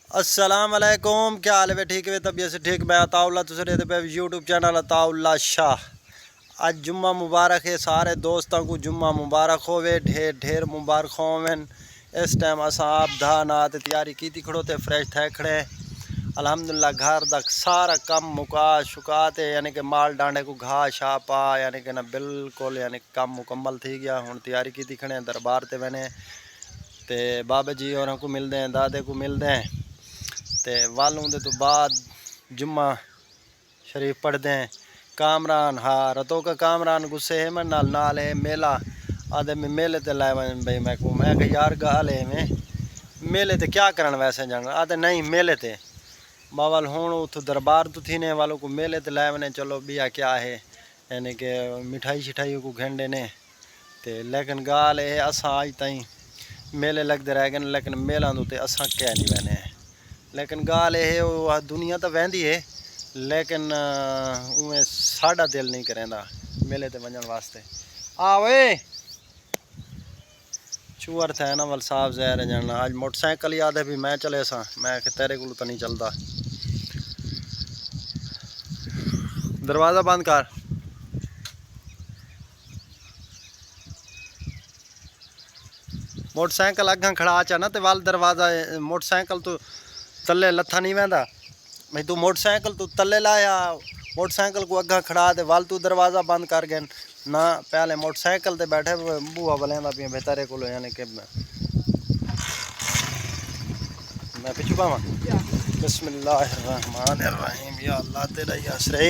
अस्सलाम वालेकुम, क्या हाल है? ठीक है, तबीयत से ठीक। मैं अताउल्ला दूसरे पे यूट्यूब चैनल अताउल्ला शाह। आज जुम्मा मुबारक है, सारे दोस्तों को जुम्मा मुबारक होवे, ढेर ढेर मुबारक होवन। इस टाइम असा आप धा नात तैयारी की थी, खड़ोते फ्रेश थे खड़े। अल्हम्दुलिल्लाह घर दा सारा कम मुका शुकाते, यानी कि माल डांडे को घाह शाह पा, यानी कि ना बिल्कुल यानी कम मुकम्मल थी गया। हुण तैयारी की थी खड़े दरबार ते मैंने ते बाबा जी और को मिलते हैं, दादे को मिलते हैं ते वालों दे तो बाद जुम्मा शरीफ पढ़ते हैं। कामरान हाँ रतों का कामरान गुस्से है मन नाल है मेला आदे में मेले ते लाए वन भाई मैं को मैं यार गाल है में मेले ते क्या करन वैसे जाना आदे नहीं मेले ते बावल हूँ उतो दरबार तो थी ने वालों को मेले ते लाए वने। चलो बिया क्या है यानी कि मिठाई शिठाई को घेंडे ने ते लेकिन गाल है असा आज ताई मेले लगते रह गए, लेकिन मेलों तो असा क्या नहीं बने। लेकिन गाल ये वो दुनिया तो वहदी है, लेकिन उमें साड़ा दिल नहीं करेंदा मेले ते वजन वास्ते। आवे चूअर थे ना वल साफ जहर जाना। आज मोटरसाइकिल याद है भी मैं चले सा, मैं तेरे को तो नहीं चलता। दरवाज़ा बंद कर। मोटरसाइकिल अगर खड़ा चा ना तो वाल दरवाज़ा मोटरसाइकिल तो तले लथा नहीं वहदा भाई। तू मोटरसाइकिल तू तले लाया मोटरसाइकिल को अगर खड़ा दे वाल तू दरवाज़ा बंद कर गए ना। पहले मोटरसाइकिल ते बैठे बुआ बलेंदा पिया बेतारे को यानी कि मैं पिछू पावा। बिस्मिल्लाहिर्रहमानिर्रहीम या अल्लाह तेरा ही आसरे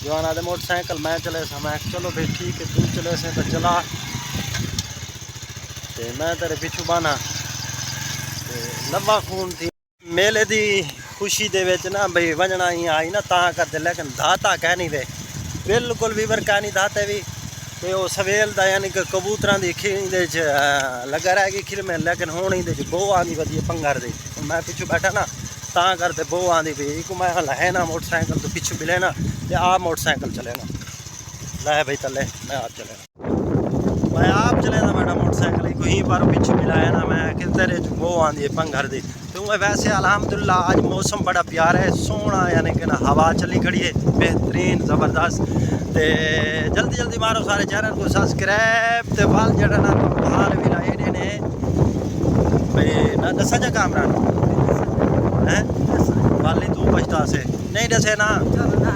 जवान आदे मोटरसाइकिल मैं चले सा। मैं चलो भाई ठीक है तू चले से तो चला ते मैं तेरे पिछू बाना ते लम्बा खून थी मेले दी खुशी दे विच ना भाई वजना ही आई ना ता करते। लेकिन धाता कह नहीं दे बिल्कुल भी वरका नहीं धाते भी ते वो सवेल दा यानी कि कबूतरां दी खीर दे लगा रह गई खिल में। लेकिन हुण ही दे बो आंदी वधी पंगर दे मैं पिछू बैठा ना ता करते बो आंदी भी एक मैं है ना मोटरसाइकिल तो पिछू मिले ना ते आप मोटरसाइकिल चले ना लै भाई तले मैं आप चले मैं आप चले ना बेटा मोटरसाइकिल कहीं पर पिछू मिलाया ना मैं कि तेरे बो आंदी है पंगर दी। तो वैसे अल्हम्दुलिल्लाह आज मौसम बड़ा प्यारा है सोहना, यानी कि ना हवा चली खड़ी है बेहतरीन ज़बरदस्त। ते जल्दी जल्दी मारो सारे चैनल को सब्सक्राइब ते वाल जड़ा ना तो हाल भी लाए ने भाई ना दसा जा कामरान हैं वाली तू बचता से नहीं दसे ना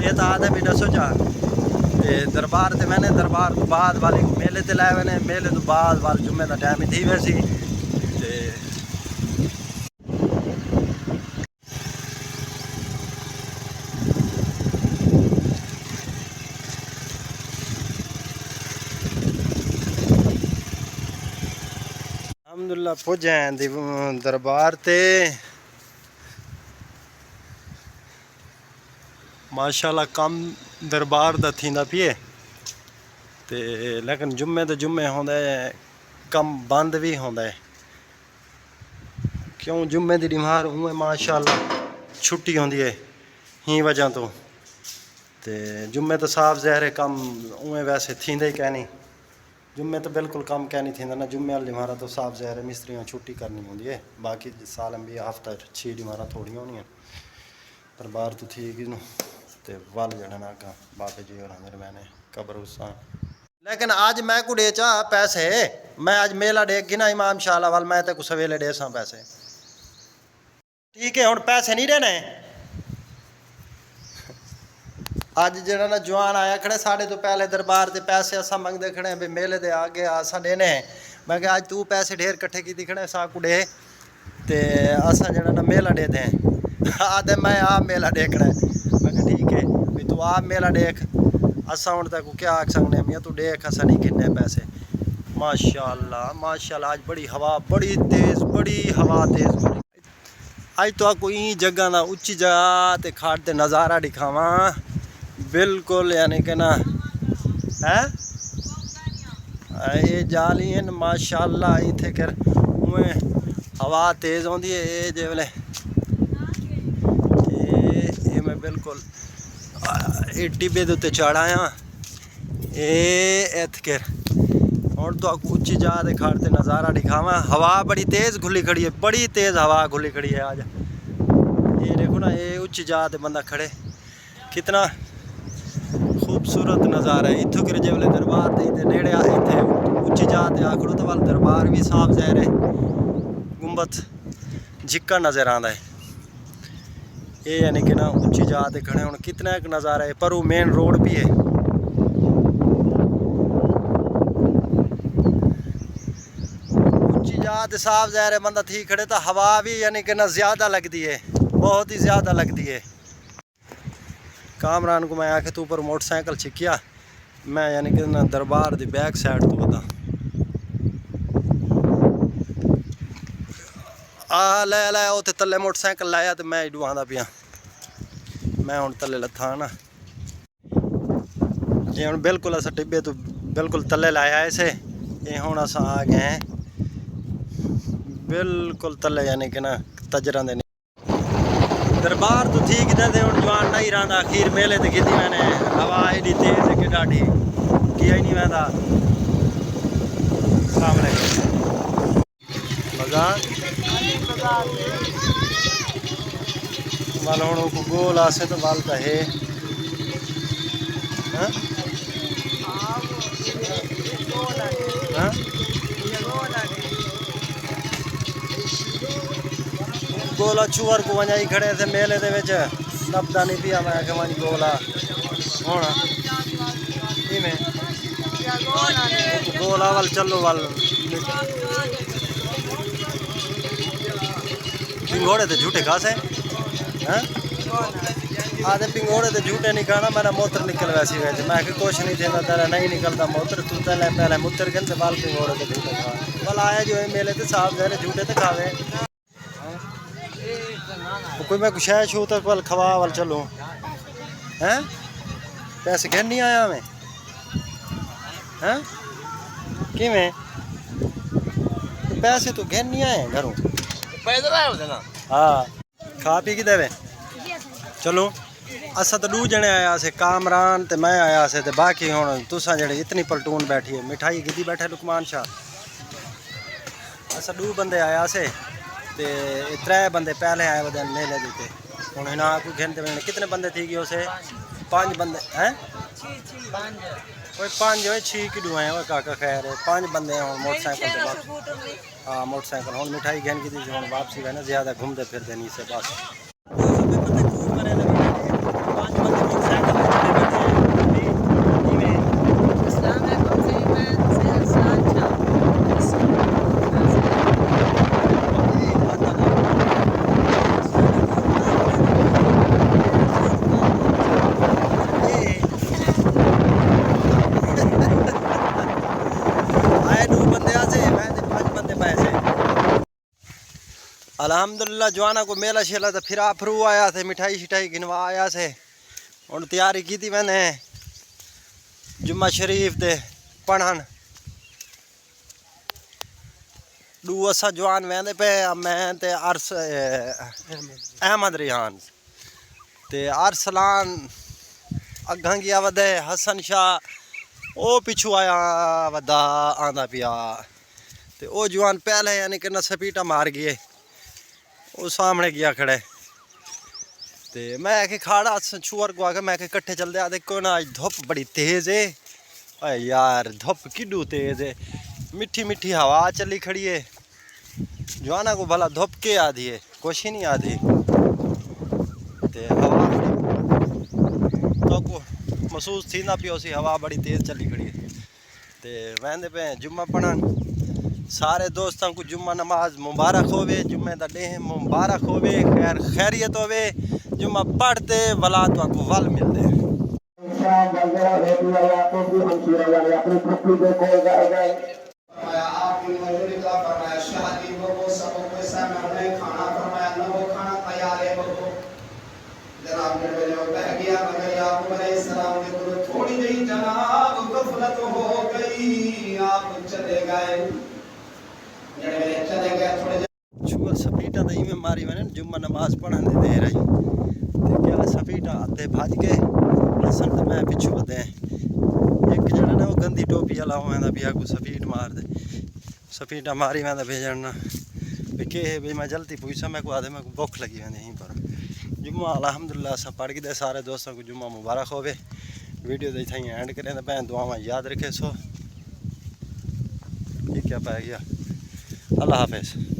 ये तो आदे भी दसो जा ते दरबार ते मैंने दरबार तो बाद वाले मेले ते लाए मैंने मेले तो बाद वाल जुम्मे का टाइम ही थी वैसी ते अल्हम्दुलिल्लाह पुजे दरबार ते माशाल्लाह कम दरबार दा थींदा पिए ते लेकिन जुम्मे तो जुम्मे होंदा कम बंद भी होंदा है क्यों जुम्मे दी डिमार उमें माशाल्लाह छुट्टी होंदी है ही वजह तो ते जुम्मे तो साफ ज़हर है कम उमें वैसे थींदे ही कहनी जुम्मे तो बिल्कुल कम क्या नहीं थी ना जुम्मे वाली डिमारा तो साफ ज़हर है मिस्त्रियों छुट्टी करनी होंगी है। बाकी साल भी हफ्ता 6 डिमारा थोड़ी होनी दरबार तो थी कि ते वल जड़ा ना अगर बाबे जी और मेरे मैंने कब्रिस्तान। लेकिन आज मैं को डे चा पैसे मैं आज मेला डेक गिना इमाम शाला वाल मैं तो सवेले डे सा पैसे ठीक है। हुण पैसे नहीं देने अज जरा ना जवान आया खड़े साढ़े तो पहले दरबार से पैसे असा मंगते खड़े भी मेले दे आगे असा देने हैं। मैं क्या अज तू पैसे ढेर कट्ठे की खड़े सा को डे ते असा जरा ना मेला दे दें आदे मैं आप मेला देखना है। मैं क्या ठीक है भी तू आप मेला देख असा हूँ तक क्या आख सकने मियाँ तू देख असा नहीं गिनने पैसे। माशाल्लाह माशाल्लाह आज बड़ी हवा बड़ी हवा तेज़ अज तो कोई जगह ना उच्ची जगह ते खाट ते नज़ारा दिखावा बिल्कुल यानी कि ना है ये जाली माशाल्लाह इतने कर उमें हवा तेज़ होंदी है ये जे वेले ये मैं बिल्कुल ये टिब्बे दे उत्ते चढ़ाया ये इत कर और तो उच्ची जा खाड़ ते नज़ारा दिखावा। हवा बड़ी तेज़ खुली खड़ी है बड़ी तेज़ हवा खुली खड़ी है आज ये देखो ना, ये उच्च जात बंदा खड़े, कितना खूबसूरत नज़ारा है। इत्थों गिरजे वाले दरबार दे नेड़े इतने उच्च जात आखड़ो तो वाल दरबार भी साफ ज़ाहिर है, गुंबद झिक्का नज़र आता है। ये यानी कि ना उच्ची जात खड़े हूँ, कितना एक नज़ारा है। पर वो मेन रोड भी है। उच्ची जात साफ ज़ाहिर है, बंदा थी खड़े तो हवा भी यानी कि ना ज़्यादा लगती है, बहुत ही ज़्यादा लगती है। कामरान को मैं आके तू ऊपर मोटरसाइकिल छिकिया, मैं यानी कि ना दरबार दी बैक साइड तो बता लै लै उत्थे तले मोटरसाइकिल लाया तो मैं इडू आंदा पिया। मैं हुण तले लत्था ना जे हुण बिल्कुल अस टिब्बे तो बिल्कुल तले लाया इसे। ये हुण अस आ गए हैं बिल्कुल तले, यानी कि ना तजरा दे दरबार तो ठीक दे हुण जवान नहीं रहा। अखीर मेले ते गिद्धी मैंने हवा एडी तेज है कि डाढ़ी किया ही नहीं वैदा सामने बाजार वाल हुण को गोल आसे तो वाल का है। हाँ? हाँ? गोला चूअर को वजाई खड़े थे मेले दे विच, लभदा नहीं पिया। मैं आखे वंज गोला होना इवें गोला वाल चलो वाल पिंगोड़े ते झूठे खासे। हाँ? आधे पिंगोड़े ते झूठे नहीं खाना, मेरा मोत्र निकल वैसी वैसे। मैं कि कुछ नहीं थे तेरा नहीं निकलता मोत्र, तू पहले मुत्र गन बाल पिंगोड़े ते झूठे खा वाल आया जो है मेले ते साफ जहरे झूठे ते खावे। कोई मैं कुछ है छू तक वाल खवा वाल चलो हैं पैसे घर नहीं आया मैं हैं कि मैं पैसे तो घर नहीं आए घरों पैदल आए होते ना। हाँ खा पी के देवे चलो। असा तो दू जने आया से, कामरान ते मैं आया से ते बाकी हुण तुसा जेह्ड़े इतनी पलटून बैठी है। मिठाई गिद्धी बैठे लुकमान शाह। असा दू बंदे आया से ते त्रै बंदे पहले आए वो मेले देते हूँ इना कोई घंटे में कितने बंदे थी गए उसे 5 बंदे हैं कोई 5 हो 6 की डुआए वो काका खैर है 5 बंदे हैं मोटरसाइकिल से वापस। हाँ मोटरसाइकिल हूँ मिठाई गहन की थी हूँ वापसी है ना ज़्यादा घूमते फिरते नहीं से बस। अल्हम्दुलिल्लाह जवाना को मेला शेला तो फिरा फरू आया थे, मिठाई शिठाई गिनवा आया से। हूँ तैयारी की थी मैंने जुम्मा शरीफ दे पढ़न दू असा जवान वेंदे पे मैं ते अरस अहमद रिहान ते अरसलान अग्गां गया वधे हसन शाह ओ पिछू आया वदा आंदा पिया ते ओ जवान पहले यानी कि न सपीटा मार गए वो सामने गया खड़े ते मैं आखे खाड़ा छुअर को आके मैं आखे कट्ठे चल दे देखो ना आज धुप बड़ी तेज़ है। अरे यार धुप किडू तेज़ है, मिठी मिठी हवा चली खड़ी है। जवाना को भला धुप के आधी है कुछ ही नहीं आधी ते हवा तो को महसूस थी ना पियो सी हवा बड़ी तेज़ चली खड़ी है ते वहदे पे जुम्मा पढ़न। सारे दोस्तों को जुम्मा नमाज मुबारक होवे, जुम्मे दा डे मुबारक होवे, खैर खैरियत होवे। जुम्मा पढ़ते वला तो को वल मिलते थोड़ी देर जनाब गफलत हो गई आप चले गए छुआ सफीटा दही में मारी मैंने जुम्मा नमाज पढ़ने दे रही ते क्या सफीटा आते भाज के हसन तो मैं पिछू बदे एक जना ना वो गंदी टोपी वाला मैं पिया को सफीट मार दे सफीटा मारी मैं भेजना के है भाई मैं जल्दी पूछा मैं को आधे मैं को भूख लगी है यहीं पर जुम्मा अल्हम्दुलिल्लाह सब पढ़ के सारे दोस्तों को जुम्मा मुबारक होवे वीडियो दे थी एंड करें तो भैन दुआवां याद रखे सो ये क्या पै गया अल्लाह हाफिज़।